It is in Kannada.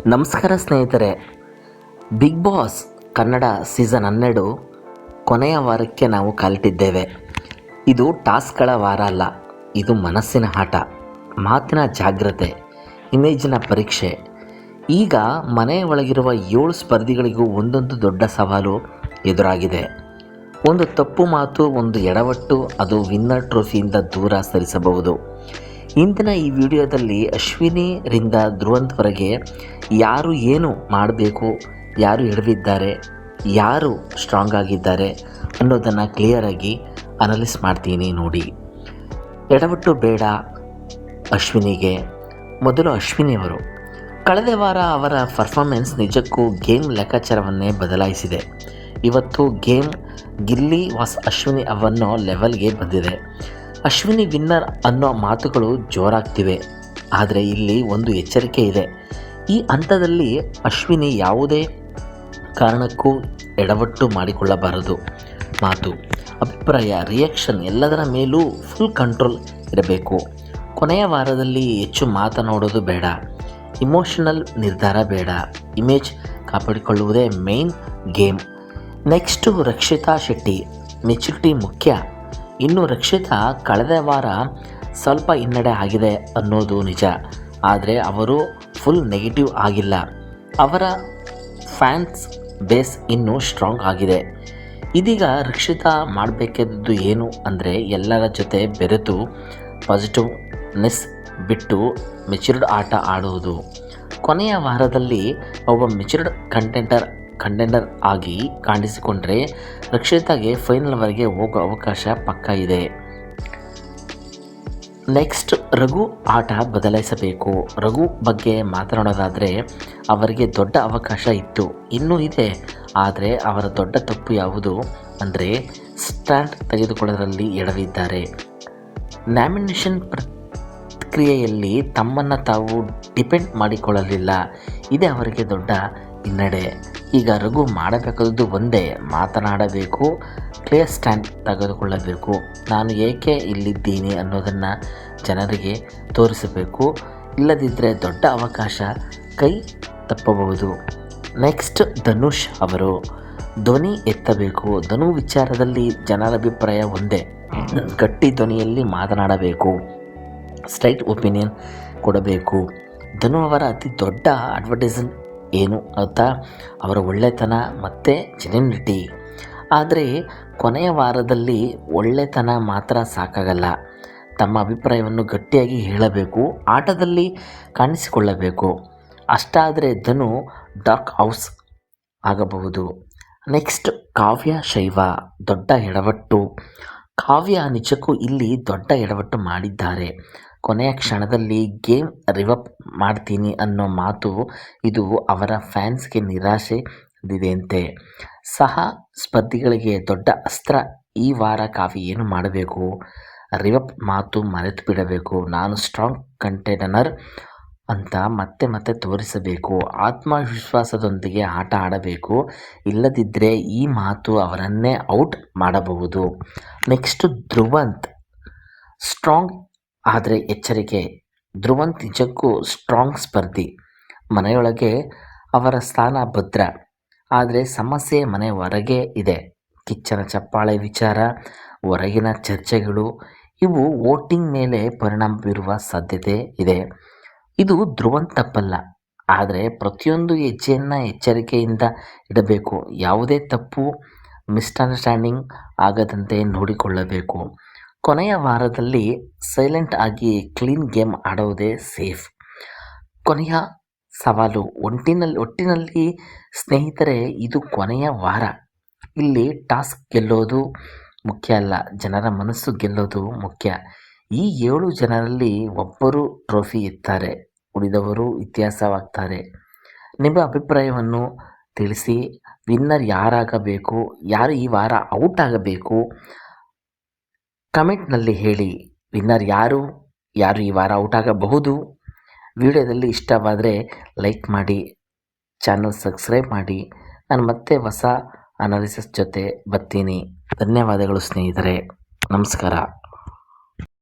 ನಮಸ್ಕಾರ ಸ್ನೇಹಿತರೆ. ಬಿಗ್ ಬಾಸ್ ಕನ್ನಡ ಸೀಸನ್ 12 ಕೊನೆಯ ವಾರಕ್ಕೆ ನಾವು ಕಾಲಿಟ್ಟಿದ್ದೇವೆ. ಇದು ಟಾಸ್ಕ್ಗಳ ವಾರ ಅಲ್ಲ, ಇದು ಮನಸ್ಸಿನ ಆಟ, ಮಾತಿನ ಜಾಗ್ರತೆ, ಇಮೇಜಿನ ಪರೀಕ್ಷೆ. ಈಗ ಮನೆಯ ಒಳಗಿರುವ 7 ಸ್ಪರ್ಧಿಗಳಿಗೂ ಒಂದೊಂದು ದೊಡ್ಡ ಸವಾಲು ಎದುರಾಗಿದೆ. ಒಂದು ತಪ್ಪು ಮಾತು, ಒಂದು ಎಡವಟ್ಟು, ಅದು ವಿನ್ನರ್ ಟ್ರೋಫಿಯಿಂದ ದೂರ ಸರಿಸಬಹುದು. ಇಂದಿನ ಈ ವಿಡಿಯೋದಲ್ಲಿ ಅಶ್ವಿನಿರಿಂದ ಧ್ರುವಂತ್ವರೆಗೆ ಯಾರು ಏನು ಮಾಡಬೇಕು, ಯಾರು ಎಡವಿದ್ದಾರೆ, ಯಾರು ಸ್ಟ್ರಾಂಗ್ ಆಗಿದ್ದಾರೆ ಅನ್ನೋದನ್ನು ಕ್ಲಿಯರಾಗಿ ಅನಲೈಸ್ ಮಾಡ್ತೀನಿ ನೋಡಿ. ಎಡವಟ್ಟು ಬೇಡ ಅಶ್ವಿನಿಗೆ. ಮೊದಲು ಅಶ್ವಿನಿಯವರು ಕಳೆದ ವಾರ ಅವರ ಪರ್ಫಾರ್ಮೆನ್ಸ್ ನಿಜಕ್ಕೂ ಗೇಮ್ ಲೆಕ್ಕಾಚಾರವನ್ನೇ ಬದಲಾಯಿಸಿದೆ. ಇವತ್ತು ಗೇಮ್ ಗಿಲ್ಲಿ ಅಶ್ವಿನಿ ಅನ್ನೋ ಲೆವೆಲ್ಗೆ ಬಂದಿದೆ. ಅಶ್ವಿನಿ ವಿನ್ನರ್ ಅನ್ನೋ ಮಾತುಗಳು ಜೋರಾಗ್ತಿವೆ. ಆದರೆ ಇಲ್ಲಿ ಒಂದು ಎಚ್ಚರಿಕೆ ಇದೆ. ಈ ಹಂತದಲ್ಲಿ ಅಶ್ವಿನಿ ಯಾವುದೇ ಕಾರಣಕ್ಕೂ ಎಡವಟ್ಟು ಮಾಡಿಕೊಳ್ಳಬಾರದು. ಮಾತು, ಅಭಿಪ್ರಾಯ, ರಿಯಾಕ್ಷನ್ ಎಲ್ಲದರ ಮೇಲೂ ಫುಲ್ ಕಂಟ್ರೋಲ್ ಇರಬೇಕು. ಕೊನೆಯ ವಾರದಲ್ಲಿ ಹೆಚ್ಚು ಮಾತನಾಡೋದು ಬೇಡ, ಇಮೋಷನಲ್ ನಿರ್ಧಾರ ಬೇಡ, ಇಮೇಜ್ ಕಾಪಾಡಿಕೊಳ್ಳುವುದೇ main game. Next Rakshita Shetty. Maturity ಮುಖ್ಯ. ಇನ್ನು ರಕ್ಷಿತಾ ಕಳೆದ ವಾರ ಸ್ವಲ್ಪ ಹಿನ್ನಡೆ ಆಗಿದೆ ಅನ್ನೋದು ನಿಜ, ಆದರೆ ಅವರು ಫುಲ್ ನೆಗೆಟಿವ್ ಆಗಿಲ್ಲ. ಅವರ ಫ್ಯಾನ್ಸ್ ಬೇಸ್ ಇನ್ನೂ ಸ್ಟ್ರಾಂಗ್ ಆಗಿದೆ. ಇದೀಗ ರಕ್ಷಿತಾ ಮಾಡಬೇಕಾದದ್ದು ಏನು ಅಂದರೆ ಎಲ್ಲರ ಜೊತೆ ಬೆರೆತು ಪಾಸಿಟಿವ್ನೆಸ್ ಬಿಟ್ಟು ಮೆಚೂರ್ಡ್ ಆಟ ಆಡುವುದು. ಕೊನೆಯ ವಾರದಲ್ಲಿ ಒಬ್ಬ ಮೆಚೂರ್ಡ್ ಕಂಟೆಂಡರ್ ಆಗಿ ಕಾಣಿಸಿಕೊಂಡ್ರೆ ರಕ್ಷಿತಾಗೆ ಫೈನಲ್ವರೆಗೆ ಹೋಗೋ ಅವಕಾಶ ಪಕ್ಕ ಇದೆ. ನೆಕ್ಸ್ಟ್ ರಘು ಆಟ ಬದಲಾಯಿಸಬೇಕು. ರಘು ಬಗ್ಗೆ ಮಾತನಾಡೋದಾದರೆ ಅವರಿಗೆ ದೊಡ್ಡ ಅವಕಾಶ ಇತ್ತು, ಇನ್ನೂ ಇದೆ. ಆದರೆ ಅವರ ದೊಡ್ಡ ತಪ್ಪು ಯಾವುದು ಅಂದರೆ ಸ್ಟ್ಯಾಂಡ್ ತೆಗೆದುಕೊಳ್ಳೋದ್ರಲ್ಲಿ ಎಡವಿದ್ದಾರೆ. ನಾಮಿನೇಷನ್ ಪ್ರಕ್ರಿಯೆಯಲ್ಲಿ ತಮ್ಮನ್ನು ತಾವು ಡಿಪೆಂಡ್ ಮಾಡಿಕೊಳ್ಳಲಿಲ್ಲ. ಇದೇ ಅವರಿಗೆ ದೊಡ್ಡ ಹಿನ್ನಡೆ. ಈಗ ರಘು ಮಾಡಬೇಕಾದದ್ದು ಒಂದೇ, ಮಾತನಾಡಬೇಕು, ಕ್ಲಿಯರ್ ಸ್ಟ್ಯಾಂಡ್ ತೆಗೆದುಕೊಳ್ಳಬೇಕು. ನಾನು ಏಕೆ ಇಲ್ಲಿದ್ದೀನಿ ಅನ್ನೋದನ್ನು ಜನರಿಗೆ ತೋರಿಸಬೇಕು. ಇಲ್ಲದಿದ್ದರೆ ದೊಡ್ಡ ಅವಕಾಶ ಕೈ ತಪ್ಪಬಹುದು. ನೆಕ್ಸ್ಟ್ ಧನುಷ್ ಅವರು ಧ್ವನಿ ಎತ್ತಬೇಕು. ಧನು ವಿಚಾರದಲ್ಲಿ ಜನರ ಅಭಿಪ್ರಾಯ ಒಂದೇ, ಗಟ್ಟಿ ಧ್ವನಿಯಲ್ಲಿ ಮಾತನಾಡಬೇಕು, ಸ್ಟ್ರೈಟ್ ಒಪಿನಿಯನ್ ಕೊಡಬೇಕು. ಧನು ಅವರ ಅತಿ ದೊಡ್ಡ ಅಡ್ವರ್ಟೈಸನ್ ಏನು ಅಂತ ಅವರ ಒಳ್ಳೆತನ ಮತ್ತು ಜೆನ್ಯೂನಿಟಿ. ಆದರೆ ಕೊನೆಯ ವಾರದಲ್ಲಿ ಒಳ್ಳೆತನ ಮಾತ್ರ ಸಾಕಾಗಲ್ಲ, ತಮ್ಮ ಅಭಿಪ್ರಾಯವನ್ನು ಗಟ್ಟಿಯಾಗಿ ಹೇಳಬೇಕು, ಆಟದಲ್ಲಿ ಕಾಣಿಸಿಕೊಳ್ಳಬೇಕು. ಅಷ್ಟಾದರೆ ಧನು ಡಾರ್ಕ್ ಹೌಸ್ ಆಗಬಹುದು. ನೆಕ್ಸ್ಟ್ ಕಾವ್ಯ ಶೈವ. ದೊಡ್ಡ ಎಡವಟ್ಟು. ಕಾವ್ಯ ನಿಜಕ್ಕೂ ಇಲ್ಲಿ ದೊಡ್ಡ ಎಡವಟ್ಟು ಮಾಡಿದ್ದಾರೆ. ಕೊನೆಯ ಕ್ಷಣದಲ್ಲಿ ಗೇಮ್ ರಿವಪ್ ಮಾಡ್ತೀನಿ ಅನ್ನೋ ಮಾತು, ಇದು ಅವರ ಫ್ಯಾನ್ಸ್ಗೆ ನಿರಾಶೆ ತಂದಿದೆಯಂತೆ. ಸಹ ಸ್ಪರ್ಧಿಗಳಿಗೆ ದೊಡ್ಡ ಅಸ್ತ್ರ. ಈ ವಾರ ಕಾವ್ಯ ಏನು ಮಾಡಬೇಕು? ರಿವಪ್ ಮಾತು ಮರೆತು ಬಿಡಬೇಕು. ನಾನು ಸ್ಟ್ರಾಂಗ್ ಕಂಟೆಂಡರ್ ಅಂತ ಮತ್ತೆ ತೋರಿಸಬೇಕು. ಆತ್ಮವಿಶ್ವಾಸದೊಂದಿಗೆ ಆಟ ಆಡಬೇಕು. ಇಲ್ಲದಿದ್ದರೆ ಈ ಮಾತು ಅವರನ್ನೇ ಔಟ್ ಮಾಡಬಹುದು. ನೆಕ್ಸ್ಟ್ ಧ್ರುವಂತ್. ಸ್ಟ್ರಾಂಗ್ ಆದರೆ ಎಚ್ಚರಿಕೆ. ಧ್ರುವಂತ್ ನಿಜಕ್ಕೂ ಸ್ಟ್ರಾಂಗ್ ಸ್ಪರ್ಧಿ. ಮನೆಯೊಳಗೆ ಅವರ ಸ್ಥಾನ ಭದ್ರ, ಆದರೆ ಸಮಸ್ಯೆ ಮನೆ ಹೊರಗೆ ಇದೆ. ಕಿಚ್ಚನ ಚಪ್ಪಾಳೆ ವಿಚಾರ, ಹೊರಗಿನ ಚರ್ಚೆಗಳು, ಇವು ವೋಟಿಂಗ್ ಮೇಲೆ ಪರಿಣಾಮ ಬೀರುವ ಸಾಧ್ಯತೆ ಇದೆ. ಇದು ಧ್ರುವಂತ್ ತಪ್ಪಲ್ಲ, ಆದರೆ ಪ್ರತಿಯೊಂದು ಹೆಜ್ಜೆಯನ್ನು ಎಚ್ಚರಿಕೆಯಿಂದ ಇಡಬೇಕು. ಯಾವುದೇ ತಪ್ಪು ಮಿಸ್ಅಂಡರ್ಸ್ಟ್ಯಾಂಡಿಂಗ್ ಆಗದಂತೆ ನೋಡಿಕೊಳ್ಳಬೇಕು. ಕೊನೆಯ ವಾರದಲ್ಲಿ ಸೈಲೆಂಟ್ ಆಗಿ ಕ್ಲೀನ್ ಗೇಮ್ ಆಡೋದೇ ಸೇಫ್. ಕೊನೆಯ ಸವಾಲು. ಒಟ್ಟಿನಲ್ಲಿ ಸ್ನೇಹಿತರೆ, ಇದು ಕೊನೆಯ ವಾರ. ಇಲ್ಲಿ ಟಾಸ್ಕ್ ಗೆಲ್ಲೋದು ಮುಖ್ಯ ಅಲ್ಲ, ಜನರ ಮನಸ್ಸು ಗೆಲ್ಲೋದು ಮುಖ್ಯ. ಈ 7 ಜನರಲ್ಲಿ ಒಬ್ಬರು ಟ್ರೋಫಿ ಎತ್ತಾರೆ, ಉಳಿದವರು ಇತಿಹಾಸವಾಗ್ತಾರೆ. ನಿಮ್ಮ ಅಭಿಪ್ರಾಯವನ್ನು ತಿಳಿಸಿ. ವಿನ್ನರ್ ಯಾರಾಗಬೇಕು, ಯಾರು ಈ ವಾರ ಔಟ್ ಆಗಬೇಕು ಕಮೆಂಟ್ನಲ್ಲಿ ಹೇಳಿ. ವಿನ್ನರ್ ಯಾರು ಈ ವಾರ ಔಟ್ ಆಗಬಹುದು? ವಿಡಿಯೋದಲ್ಲಿ ಇಷ್ಟವಾದರೆ ಲೈಕ್ ಮಾಡಿ, ಚಾನಲ್ ಸಬ್ಸ್ಕ್ರೈಬ್ ಮಾಡಿ. ನಾನು ಮತ್ತೆ ಹೊಸ ಅನಾಲಿಸಿಸ್ ಜೊತೆ ಬರ್ತೀನಿ. ಧನ್ಯವಾದಗಳು ಸ್ನೇಹಿತರೆ. ನಮಸ್ಕಾರ.